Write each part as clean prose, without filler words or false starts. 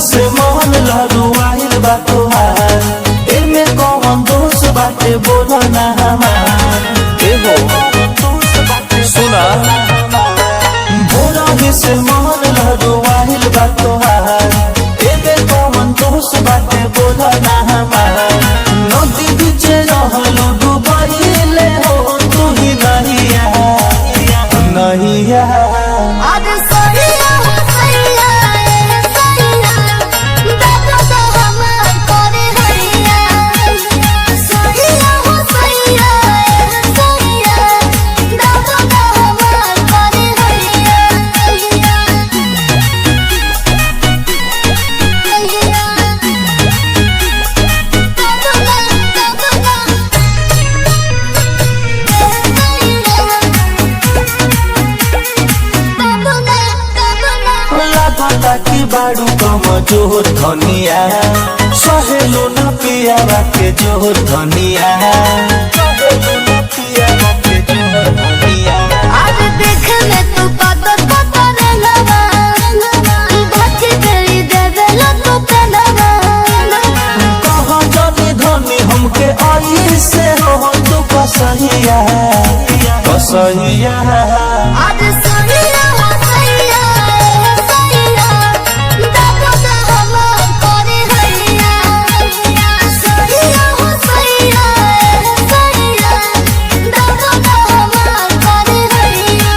से मोहन लड़ुआइल बा तोहार एमे कौन दोष बाटे बोलो ना हमार एहो सुना बोलो से मोहन लड़ुआइल बा तोहार एमे कौन दोष बाटे बोलो ना हमार नदी बीच रहलो डूबइले हो तू ही नहिया नहिया की बाड़ू कम जोर धनिया सहेलो न पियावा के जोर धनिया आज देख ले तू पातर पातर लगा भक्ति तेरी देवेला तू कलवा कहाँ जानी धनी हमके आई से हो तू कसहिया कसहिया आज सहिया हो सहिया सहिया दादा दा हम करे हैया सहिया हो सहिया सहिया दादा दा हम करे हैया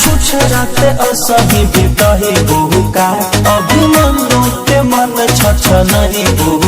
छुछराते असही बितही बहुका अभिमन्यु के मन छछ नहीं बहु